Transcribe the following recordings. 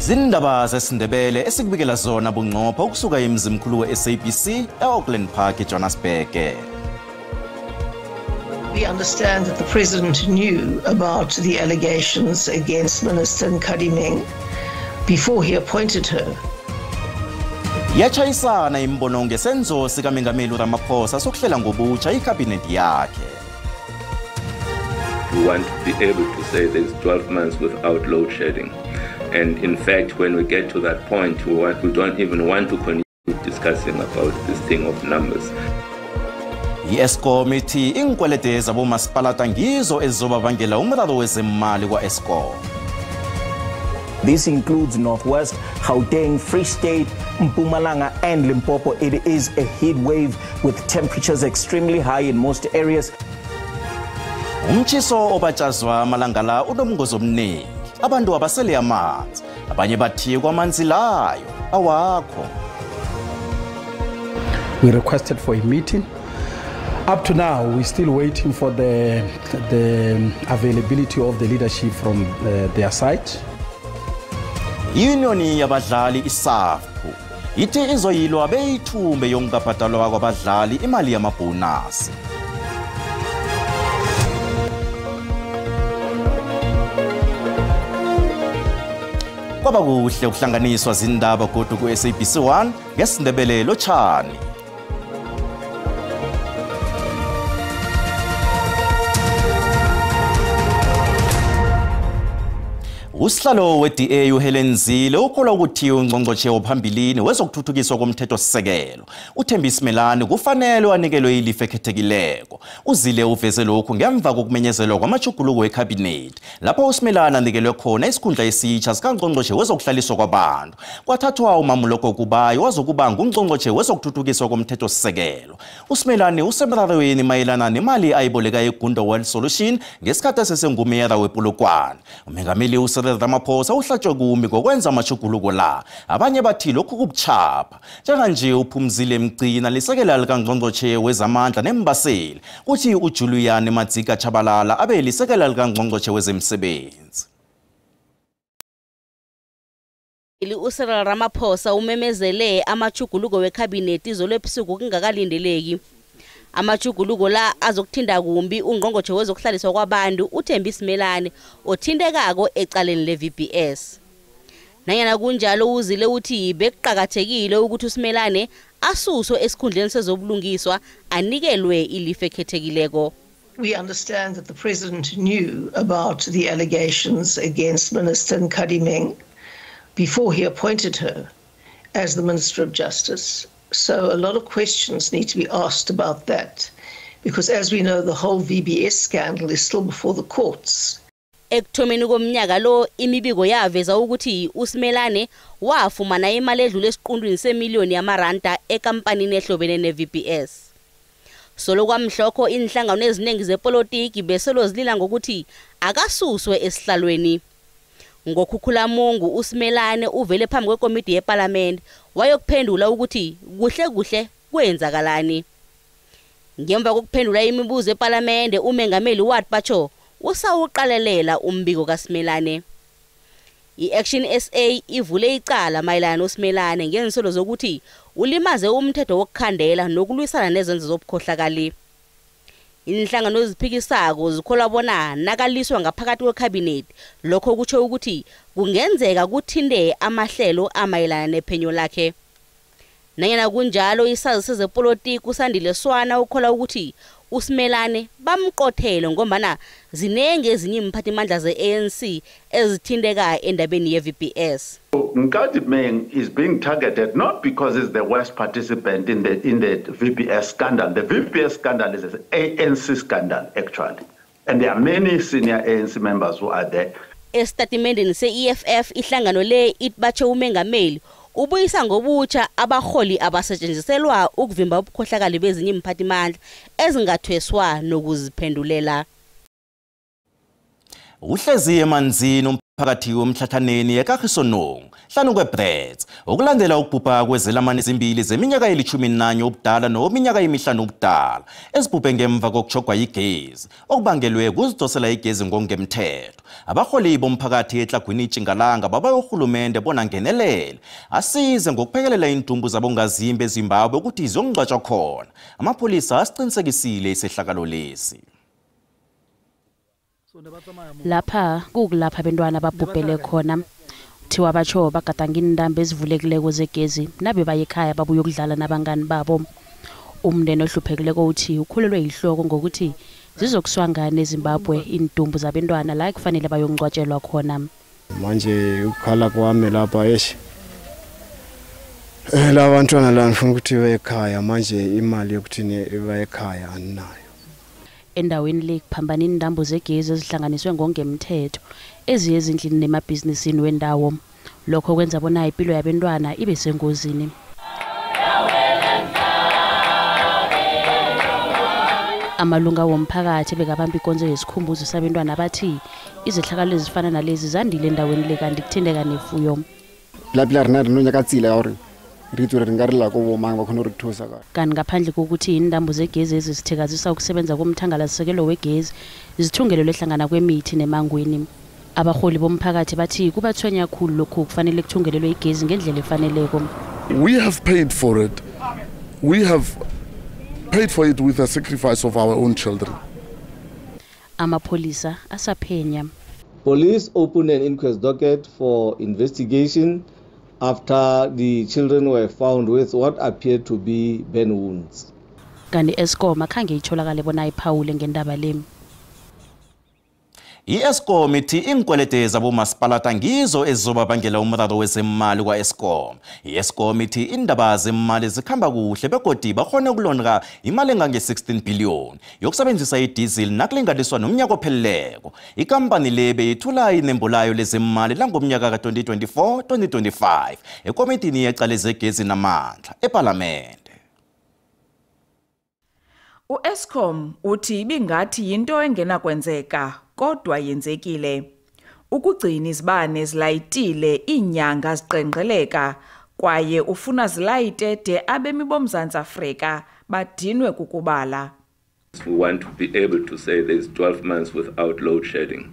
Zindaba zesiNdebele esikubikela zona bunqopha ukusuka emzimkhulu we-SABC e-Auckland Park eJohannesburg. We understand that the President knew about the allegations against Minister Nkadimeng before he appointed her. Yachayisana imbono ngesenzo sikaMengameli uRamaphosa sokuhlela ngobutsha ikhabhinethi yakhe. We want to be able to say there's 12 months without load shedding. And in fact, when we get to that point, we don't even want to continue discussing about this thing of numbers. I-Eskom ithi inkwelede zabomasipalata ngizo ezizobabangela umraro wezemali kwa-Eskom. This includes Northwest, Gauteng, Free State, Mpumalanga and Limpopo. It is a heat wave with temperatures extremely high in most areas. Umtshiso obatshazwa amalanga la unomngozi omningi. Abantu abasele amanzi, abanye bathi kwamanzi layo awakho. We requested for a meeting. Up to now, we're still waiting for the availability of the leadership from their side. Unioni yabadlali isafu ithi izoyilwa beyithumbe yongabhadalwa kwabadlali imali yamabhonasi. Kwaba kuhle ukuhlanganiswa zindaba kodwa ku-SABC1 ngesiNdebele Lotshani. Usihlalo we-DA uHelen Zille ukholwa ukuthi uNgqongqoshe ophambilini wezokuthuthukiswa komthethosisekelo uThembisa Melane kufanele wanikelwe ilifa ekhethekileko. uZille uveze lokhu ngemva kokumenyezelwa kwamajuguluko ekhabhinethi lapho uSimelane anikelwe khona isikhundla esitsha sikaNgqongqoshe wezokuhlaliswa kwabantu. Kwathathwa uMamuloko Kubayi wazokuba nguNgqongqoshe wezokuthuthukiswa komthethosisekelo. uSimelane usemrarweni mayelana nemali ayiboleka eGundo World Solution ngesikhathi esesengumeyara wePolokwane. uMengameli Ramaphosa uhlatshwe kumi ngokwenza amajuguluko la. Abanye bathi lokhu kubuchapha. Njenganje uPhumzile Mgcina lisekela likaNgqongqoshe wezamandla nembaseli kuthi uJulian Madzika Chabalala abe lisekela likaNgqongqoshe wezemsebenzi. uCyril Ramaphosa umemezele amajuguluko wekhabhinethi izolwebusuku kungakalindeleki. Amajuguluko la azokuthinda kumbi uNgqongqoshe wezokuhlaliswa kwabantu uThembisa Melane othindekako ecaleni le-VBS. Nanyana kunjalo uZille uthi bekuqakathekile ukuthi uSimelane asuswe esikhundleni sezobulungiswa anikelwe ilifa ekhethekileko. We understand that the President knew about the allegations against Minister Nkadimeng before he appointed her as the Minister of Justice. So a lot of questions need to be asked about that, because as we know, the whole VBS scandal is still before the courts. Ekuthomeni komnyaka lo imibiko yaveza ukuthi uSimelane wafumana imali edlule esiqundwini semiliyoni yamaranda ekampanini ehlobene ne-VBS. Solo kwamhlokho inhlangano eziningi zepolitiki beselo zilila ngokuthi akasuswe esihlalweni. Ngokukhukhulamungu uSimelane uvele phambi kwekomiti yeParliament wayokuphendula ukuthi kuhle kwenzakalani. Ngemva kokuphendula imibuzo eParliament uMengameli wathi batsho usawuqalelela umbiko kaSimelane. I-Action SA ivule icala mayelana noSimelane ngensolo zokuthi ulimaze umthetho wokukhandela nokulwisana nezenzo zobukhohlakali. Inhlangano eziphikisako zikholwa bona nakaliswa ngaphakathi kwekhabhinethi lokho kutsho ukuthi kungenzeka kuthinde amahlelo amayelana nephenyo lakhe. Nanyana kunjalo isazi sezepolitiki uSandile Swana ukholwa ukuthi uSimelane bamqothele ngombana zinenge ezinye imphathimandla ze-ANC ezithindeka endabeni ye-VBS. Nkadimeng is being targeted not because he's the worst participant in the VBS scandal. The VBS scandal is an ANC scandal, actually. And there are many senior ANC members who are there. Estatimendeni se-EFF ihlangano le itbatshe uMengameli ubuyisa ngobutsha abaholi abasetshenziselwa ukuvimba ubukhohlakali bezinye imphathimandla ezingathweswa nokuziphendulela. Uhlezi emanzini phakathi womhlathaneni eKagisonong hlanu kweBrits okulandela ukubhubha kwezelamani ezimbili zeminyaka eli-11 ubudala nominyaka emihlanu ubudala ezibhubhe ngemva kokujogwa igezi okubangelwe kuzidosela igezi ngokungemthetho. Abaholi bomphakathi ehlagwini iTshingalanga babaye urhulumente bona ngenelele asize ngokuphekelela intumbu zabongazimbi eZimbabwe ukuthi ziyongcwatshwa khona. Amapholisa asiqinisekisile isehlakalo lesi. Lapha kukulapha abantwana babhubhele khona. Thiwa batsho bagadanga indambe ezivulekileko zegezi nabe baye ekhaya babuye ukudlala nabangani babo. Umndeni ohluphekileko uthi ukhulelwe yihloko ngokuthi zizokuswangana eZimbabwe intumbu zabantwana la kufanele bayongcwatshelwa khona. Manje ukukhala kwami lapha eshe labantwana la ngifuna ukuthi baye ekhaya manje imali yokuthi baye ekhaya aninayo. Endaweni le kuphambana indambo zegezi ezihlanganiswe ngokungemthetho eziye ezindlini nemabhizinisini wendawo. Lokho kwenza bona impilo yabantwana ibe sengozini. Amalunga womphakathi bekabamba ikonzo yesikhumbuzo sabantwana bathi izehlakalo ezifana nalezi zandile endaweni le kanti kuthindeka nefuyo. Kanti ngaphandle kokuthi indambo zegezi ezisithekazisa ukusebenza komthangalasisekelo wegezi zithungelelwe ehlangana kwemithi nemangweni. Abaholi bomphakathi bathi kubathwenya kakhulu lokhu kufanele kuthungelelwe igezi ngendlela efaneleko. We have paid for it. We have paid for it with the sacrifice of our own children. Amapholisa asaphenya. Police opened an inquest docket for investigation after the children were found with what appeared to be burn wounds. Kanti Eskom akhange itholakale bona iphawule ngendaba le. I-Eskom ithi inkwelede zabomasipalata ngizo ezizobabangela umraro wezemali kwa-Eskom. I-Eskom ithi indaba zemali zikhamba kuhle begodi bakhone ukulonga imali engange-16 billion yokusebenzisa idizili nakulinganiswa nomnyaka opheleleko. Ikampani le beyithula inembo layo lezemali langomnyaka ka-2024-2025 ekomitini yecala zegezi namandla eParlamente. U-Eskom uthi ibingathi yinto engenakwenzeka kodwa yenzekile. Ukugcina izibane zilayitile iinyanga ziqengqeleka kwaye ufuna zilayite de abemi boMzantsi Afrika badinwe kukubala. We want to be able to say there's 12 months without load shedding.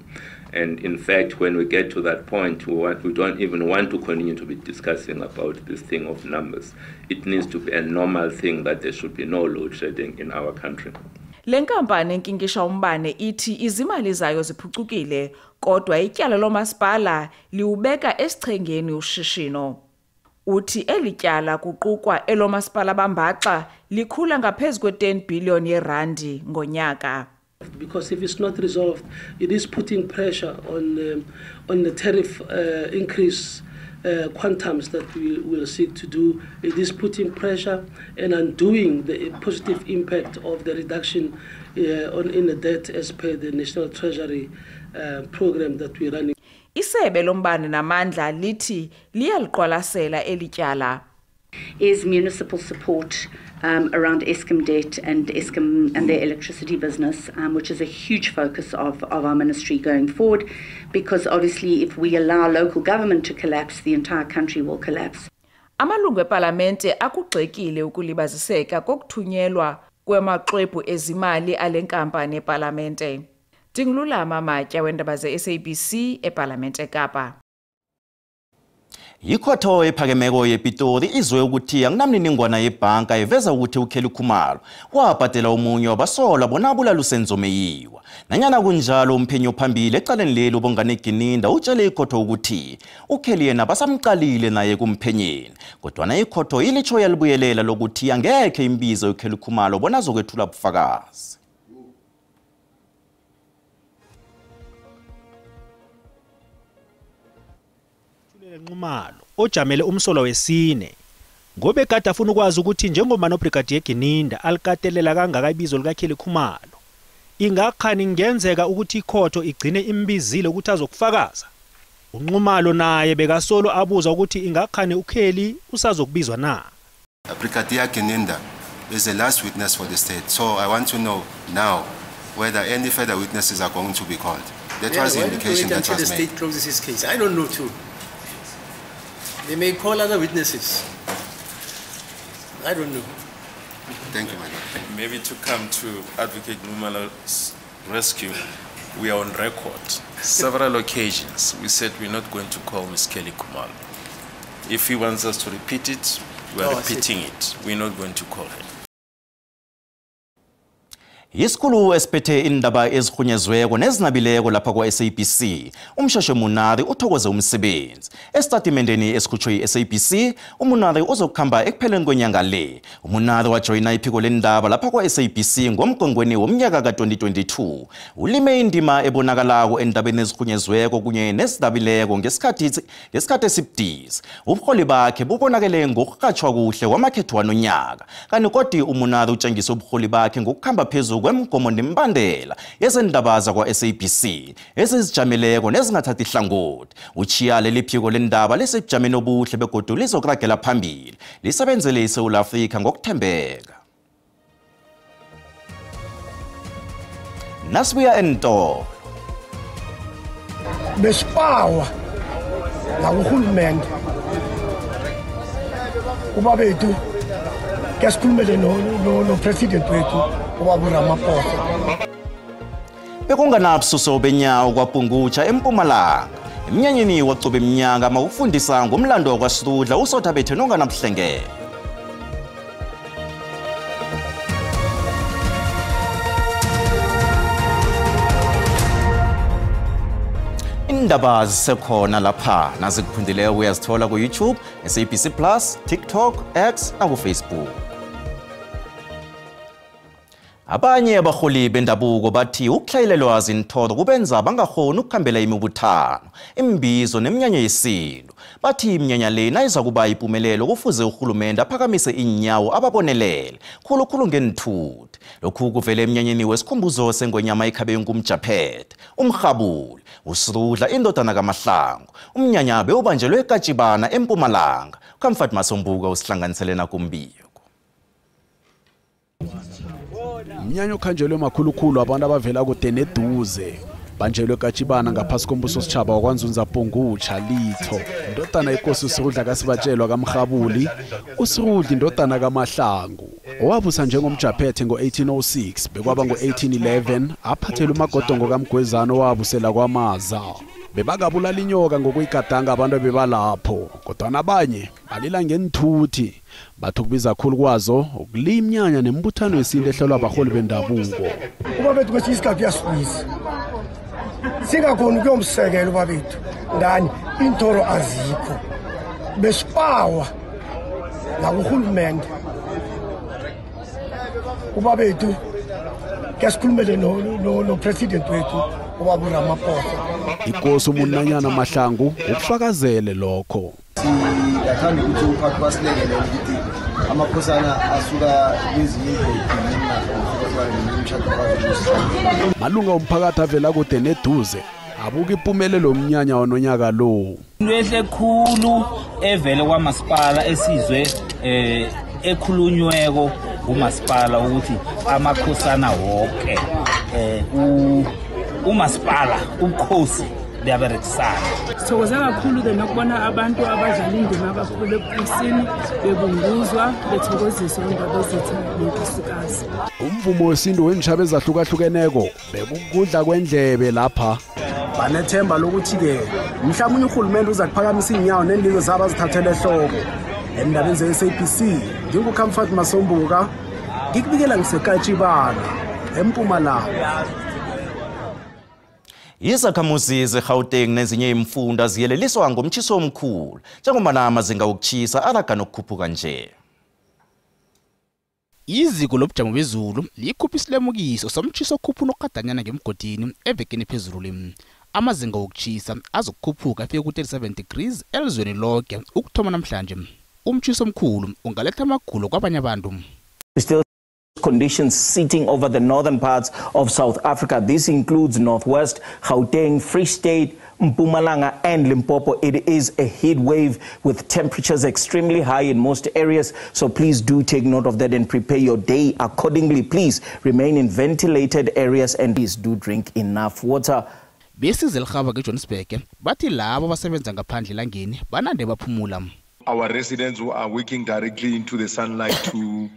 And in fact, when we get to that point, we don't even want to continue to be discussing about this thing of numbers. It needs to be a normal thing that there should be no load shedding in our country. Le nkampani enkinkisha umbane ithi izimali zayo ziphucukile kodwa ityala lomasipala liubeka esichengeni ushishino. Uthi elityala kuqukwa elomasipala bambaxa likhula ngaphezulu kwe-10 billion yerandi ngonyaka. Because if it's not resolved, it is putting pressure on the tariff increase quantums that we will seek to do. It is putting pressure and undoing the positive impact of the reduction in the debt as per the National Treasury program that we're running. Isebe lombane namandla lithi liyaliqwalasela elityala. Is municipal support around Eskom debt and Eskom and their electricity business, which is a huge focus of our ministry going forward, because obviously if we allow local government to collapse, the entire country will collapse. Amalungu eParlamente akugxekile ukulibaziseka kokuthunyelwa kwemaxwebhu ezimali ale nkampani eParlamente. Dingululama Matya wendaba ze-SABC eParlamente eKapa. Ikhotho ephakemeko yePitori izwe ukuthi akunamniningwana yebhanka eveza ukuthi uKelly Khumalo wabhadela umunye wabasolwa bona abulala uSenzomeyiwa. Nanyana kunjalo umphenyi ophambili ecaleni leli uBongani Gininda utshele ikhotho ukuthi uKelly yena basamqalile naye kumphenyeni. Kodwa ikhotho ilitsho yalibuyelela lokuthi angekhe imbize uKelly Khumalo bona azokwethula ubufakazi. Nqumalo ojamele umsolo wesine ngobe kade afuna ukwazi ukuthi njengoba noBrigadier Gininda alikatelela kangaka ibizo likaKelly Khumalo ingakhani ngenzeka ukuthi ikhotho igcine imbizile ukuthi azokufakaza. UNqumalo naye bekasolo abuza ukuthi ingakhani uKelly usazokubizwa na. Brigadier Gininda is the last witness for the state, so I want to know now whether any further witnesses are going to be called. That was the indication that until was the made. state closes his case. I don't know too. They may call other witnesses. I don't know. Thank you, madam. Maybe to come to Advocate Numala's rescue, we are on record. Several occasions, we said we're not going to call Ms. Kelly Khumalo. If he wants us to repeat it, we are repeating it. We're not going to call her. Isikhulu esiphethe indaba ezikhunyezweko nezinabileko lapha kwa-SABC umshoshe Munari uthokoze umsebenzi. Esitatimendeni esikhutshwe yi-SABC uMunari uzokuhamba ekupheleni kwenyanga le. uMunari wajoyina iphiko lendaba lapha kwa-SABC ngomgongweni womnyaka ka-2022. Ulime indima ebonakalako endabeni ezikhunyezweko kunye nezinabileko ngesikhathi esibhizi. Ubuholi bakhe bubonakele ngokurhatshwa kuhle kwamakhetho nonyaka. Kanti kodwa uMunari utshengisa ubuholi bakhe ngokuhamba phezulu kwemigomo nembandela yezindaba zakwa-SABC ezizijameleko nezingathathi ihlangothi. Uchiya leli phiko lendaba lisebujameni obuhle begodu lizokuragela phambili lisebenzele iSouth Africa ngokuthembeka. Nasibuya entolo. Besipawa nakuhulumende ubabethu kesikhulumele no president wethu ubaba Ramaphosa. Bekunganabsuso benyawo kwaPungutsha eMpumalanga. Emnyanyeni waqobe iminyaka makufundisa ngomlando kwaSirudla usothabethe nonganamhlengelo. Indaba zisekhona lapha nazikuphundileyo uyazithola ku YouTube, SABC Plus, TikTok, X na ku Facebook. Abanye abaholi bendabuko bathi ukuhlayelelwazi intoro kubenza bangakhona ukukhambela imibuthano, imbizo neminyanya yesintu. Bathi iminyanya lena iza kuba impumelelo kufuze uhulumende aphakamise inyawo ababonelele khulukhulu ngenithuthi. Lokhu kuvele eminyanyeni wesikhumbuzo sengonyama ikhabe yenkumjaphethe, umrhabuli, uSirudla indodana kaMahlangu. Umnyanya bewubanjelwe eKatshibana eMpumalanga. Comfort Masombuka usihlanganisele nakumbiko. Mnyanyo khanjelwe makhulukhulu abantu abavela kude neduze banjelwe eKatshibana ngaphasi kombuso sitshaba wakwanzunza Pungutsha Litho indodana inkosi uSirudla kasibatshelwa kaMrhabuli uSirudla indodana kaMahlangu owabusa njengomjaphethe ngo1806 bekwaba ngo1811 aphathela umagodongo kaMgwezana owabusela kwaMaza bebakabulala inyoka ngokuyigadanga abantu bebalapho kodwa nabanye balila ngenithuthi bathu kubiza khulu kwazo ukulimnyanya nembuthano yesintu ehlelwa abaholi bendabuko. Ubabethu kwesinye isikhathi uyasibisa singakhona ukuyomsekela ubabethu ngani intoro azikho besipawa nakuhulumende ubabethu kesikhulumele no president wethu ubaba Ramaphosa. Inkosi uMunanyana Mahlangu ukufakazele lokho. Siyathanda ukuthi uphathi basilekelele ukuthi amakhosana asuka kwezinye izigodi malunga omphakathi avela kude neduze abuka impumelelo omnyanya wanonyaka lo. Into ehle khulu evele kwamasipala esizwe ekhulunyweko umasipala ukuthi amakhosana wonke umasipala ukhosi liyaberekisana. Sithokoze kakhulu nokubona abantu abadlala indima abakhulu ebukhosini bebunguzwa bethokoziswa indaba ezethu nenkosikazi. Umvumo wesintu wenjaba ezahlukahlukeneko bekukudla kwendlebe lapha. Banethemba lokuthi ke mhlawumbe uhulumende uza kuphakamisa inyawo nendilo zabo azithathele ehloko endabeni ze-SABC. NginguComfort Masombuka ngikubikela ngiseKatshibana eMpumalanga. Izakhamuzi zeGauteng nezinye imfunda ziyeleliswa ngomtshiso omkhulu njengoba amazinga okutshisa araga nokukhuphuka nje. Iziko lobujamo bezulu likhupha isilemukiso somtshiso okhuphuka nokugadanyana ngemgodini evekeni phezulu le. Amazinga okutshisa azokukhuphuka afike ku-37 degrees elizweni lonke ukuthoma namhlanje. Umtshiso omkhulu ungaletha amagulo kwabanye abantu. Conditions sitting over the northern parts of South Africa. This includes Northwest, Gauteng, Free State, Mpumalanga and Limpopo. It is a heat wave with temperatures extremely high in most areas. So please do take note of that and prepare your day accordingly. Please remain in ventilated areas and please do drink enough water. besize elirhaba ke-Johannesburg bathi labo abasebenza ngaphandle elangeni banande baphumula. Our residents who are working directly into the sunlight to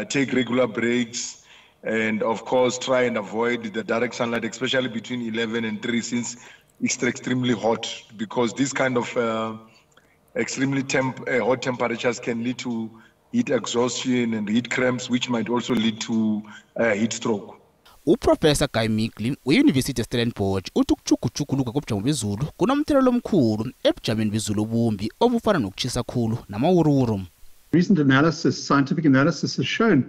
take regular breaks and of course try and avoid the direct sunlight, especially between 11 and 3 since it's extremely hot, because this kind of extremely hot temperatures can lead to heat exhaustion and heat cramps, which might also lead to heat stroke. Uprofessor Guy Migley we-University of uthi ukujugujuguka kobujamo bezulu kunomthelela omkhulu ebujameni bezulu obumbi obufana nokutshisa khulu namawuruwuru. Recent analysis, scientific analysis, has shown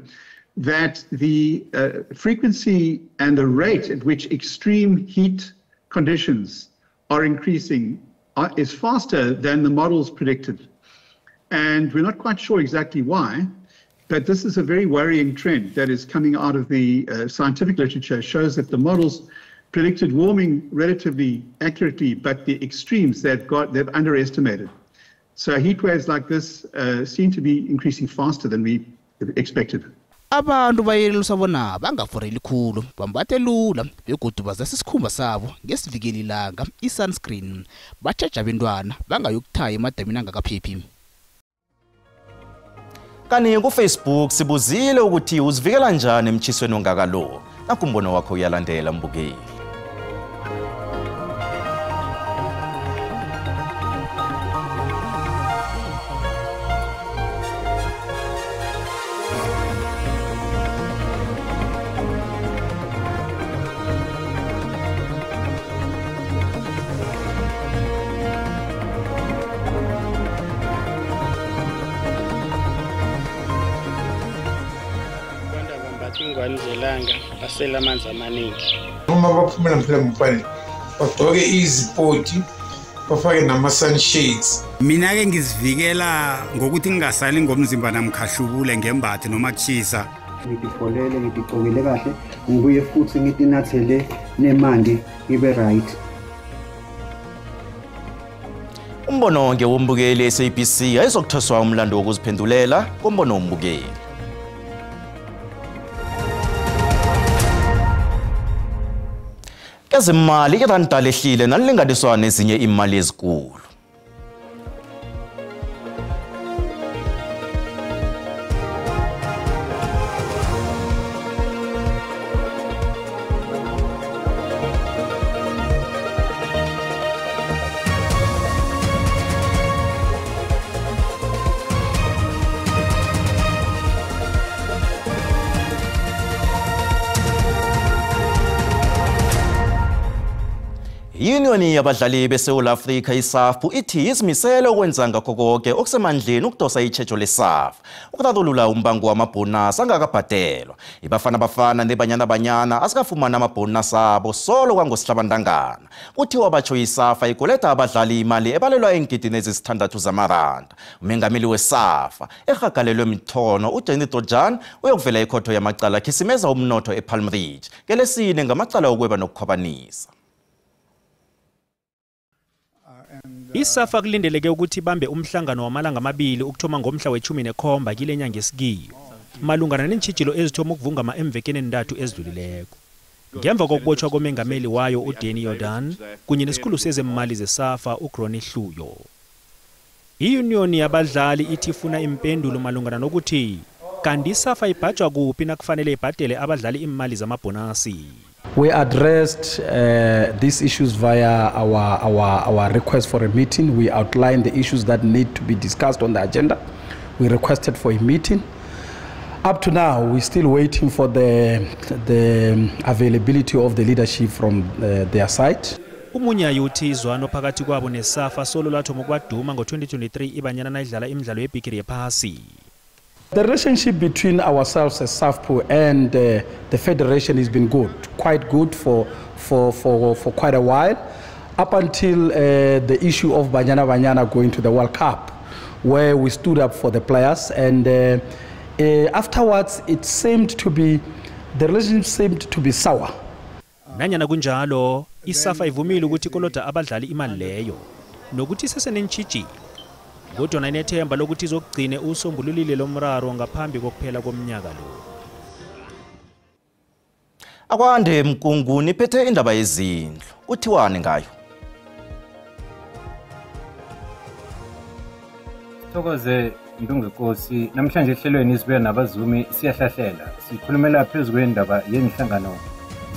that the frequency and the rate at which extreme heat conditions are increasing is faster than the models predicted. And we're not quite sure exactly why, but this is a very worrying trend that is coming out of the scientific literature. It shows that the models predicted warming relatively accurately, but the extremes they've underestimated. So heat waves like this seem to be increasing faster than we expected. Abantu bayeleliswa bona bangaforeli khulu bambathe lula begodu bazasa isikhumba sabo ngesivikeli ilanga i-sunscreen batshaja abantwana bangayokuthaya emadamini angakaphephi. Kanti ku-Facebook sibuzile ukuthi uzivikela njani emtshisweni ongakalo. Nakumbono wakho uyalandela mbukeli. Zelanga basela amanzi amaningi. Uma baphumela mphela mfana bagcoke izipoti bafake nama sunshades. Mina ke ngizivikela ngokuthi ngingasali ngomzimba namkhahlubule ngembathe noma kuchisa. Ngitifolele ngigcokele kahle ngibuye futhi ngitinathele nemanti ibe right. Umbono onke wombukeli SABC ayizokuthoswa umlando wokuziphendulela kombono wombukeli. Ezimali iranda lehlile nalilinganiswa nezinye imali ezinkulu. Unioni yabadlali beSouth Africa iSAFPU ithi izimisele ukwenza ngakho konke okusemandleni ukudosa ichejo leSAF ukuthatulula umbango wamabhonus angakabhadelwa. Ibafana nebanyana asikafumana amabhonus abo solo kwangosihlabantangana. Kuthiwa batsho iSAF ikoleta abadlali imali ebalelwa engidini ezisithandathu zamaranda. Umengameli weSAF ehagalelwe mithono uJenny Dojan uyokuvela ikhotho yamacala khisimeza umnotho ePalm Ridge ngelesine ngamacala okweba nokukhwabanisa. ISAF akulindeleke ukuthi bambe umhlangano wamalanga amabili ukuthoma ngomhla we-17 kile nyanga esikiyo malungana neentshijilo ezithoma ukuvungama emvekeni entathu ezidlulileko. Ngemva kokubotshwa komengameli wayo uDanny Jordan kunye nesikhulu sezemali zeSAF uGrony Hluyo. I-Union yabadlali ithi ifuna impendulo malungana nokuthi kanti iSAF ibhajwa kuphi nakufanele ibhadele abadlali imali zamabhonasi. We addressed these issues via our request for a meeting. We outlined the issues that need to be discussed on the agenda. We requested for a meeting. Up to now, we're still waiting for the availability of the leadership from their side. Umunyayi uthi izwano phakathi kwabo neSAF solo lathoma ukwaduma ngo-2023 ibanyana nayidlala imidlalo yebhigiri yephasi. The relationship between ourselves as SAFPU and the Federation has been good, quite good for quite a while, up until the issue of Banyana going to the World Cup, where we stood up for the players, and afterwards the relationship seemed to be sour. Nanyana kunjalo, iSAF ivumile ukuthi kolota abadlali imali leyo, nokuthi sesenentshijilo. Kodwa nayinethemba lokuthi izogcine usombululile lomraro ngaphambi kokuphela komnyaka lo. Akwande Mkunguni iphethe indaba yezindlu. Uthiwane ngayo? Thokoze Ndungekosi, namhlanje ehlelweni sibuya nabazumi siyahlahlela. Sikhulumela phezulu kwendaba yenhlangano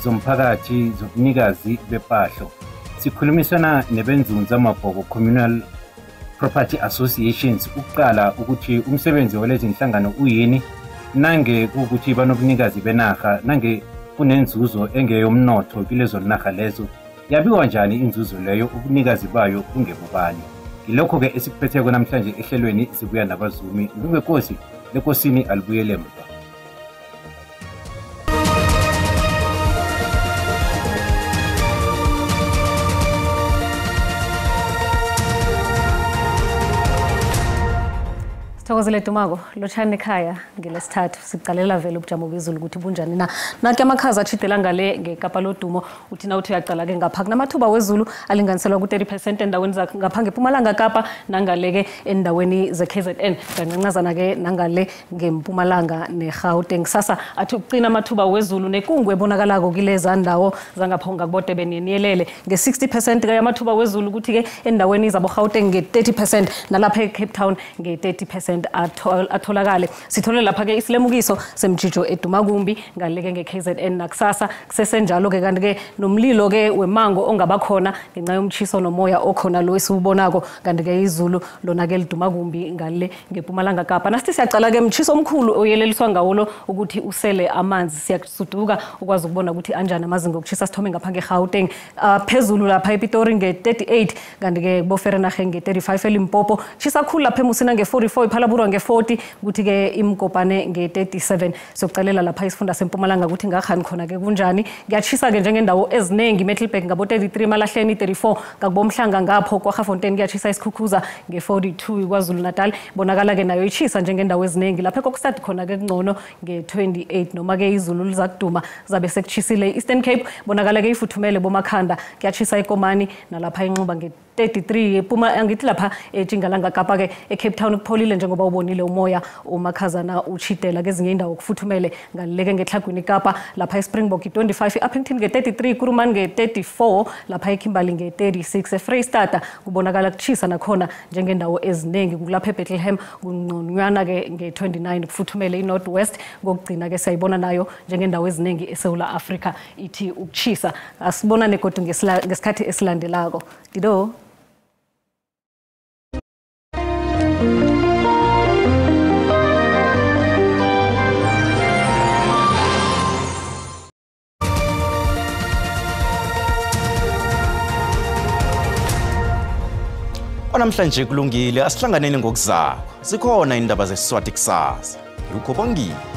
zomphakathi zobunikazi bepahlo. Sikhulumisana nebenzunza amabhoko Communal Property Associations ukuqala ukuthi umsebenzi walezi inhlangano uyini, nange ukuthi banobunikazi benaga, nange kunenzuzo engeyomnotho kilezo naga lezo. Yabiwa njani inzuzo leyo, ubunikazi bayo bungebubani? Ilokho ke esikuphetheko namhlanje ehlelweni sibuya nabazumi. Ndungekosi lekosini alibuyele emva. Thokozile Dumako, lotshani ekhaya ngelesithathu siqalela vele ubujamo bezulu ukuthi bunjani na. Nakhe amakhaza achidela ngale ngeKapa lodumo uthina uthi uyaqala ke ngapha kunamathuba wezulu alinganiselwa ku-30% endaweni ngapha ngeMpumalanga Kapa nangale ke endaweni ze-KZN kancancazana ke nangale ngeMpumalanga neGauteng. Sasa athi ukuqina amathuba wezulu nekungwe ebonakalako kileza ndawo zangapha ngakuBodebeni yeniyelele nge-60% ke amathuba wezulu ukuthi ke endaweni zabo Gauteng nge-30% nalapha eCape Town nge-30% atholakale. Sithole lapha ke isilemukiso semjijo eDumakumbi ngaleke ngeKZN nakusasa kusesenjalo ke kanti ke nomlilo ke wemango ongabakhona ngenxa yomchiso nomoya okhona lo esiubonako kanti ke izulu lona ke liDumakumbi ngale ngeMpumalanga Kapa. Nasithi siyaqala ke umchiso omkhulu oyeleliswa ngawo lo ukuthi usele amanzi. Siyasuduka ukwazi ukubona ukuthi anjani amazinga okuchisa. Sithome ngapha ngeGauteng phezulu lapha ePitori nge-38 kanti ke boFereenageng nge-35 eLimpopo chisa khulu lapha eMusina nge-44 Phalaburwa nge-40 ukuthi ke iMkopane nge-37. Sokucalela lapha isifunda seMpumalanga ukuthi ngakhani khona ke kunjani. Kuyachisa ke njengendawo eziningi Middelburg ngabo-33 Malahleni 34 kakubomhlanga ngapho kwaGafontein kuyachisa isikhukhuza nge-42 KwaZulu Natal bonakala ke nayo ichisa njengendawo eziningi lapha kokustadi khona ke kungcono nge-28 noma ke izulu lizakuduma zabe sekuchisile Eastern Cape bonakala ke ifuthumele bomakhanda kuyachisa eKomani nalapha inxuba nge-33 ePuma angithi lapha eTshingalanga Kapa ke eCape Town kupholile njengoba ubonile umoya umakhazana uchidela kezinye indawo kufuthumele ngaleke ngeTlhagwini Kapa lapha eSpringbok 25 eUppington nge-33 Kuruman nge-34 lapha eKimberley nge-36 eFreystata kubonakala kuchisa nakhona njengendawo eziningi kulapha eBethlehem kungconywana ke nge-29 kufuthumele iNorth West ngokugcina ke sayibona nayo njengendawo eziningi eSouth Africa ithi ukuchisa. Asibona negodu ngesikhathi esilandelako Dido. Namhlanje kulungile asihlanganeni ngokuzako. Sikhona indaba zeSiswati kusasa. Lukho Bongile.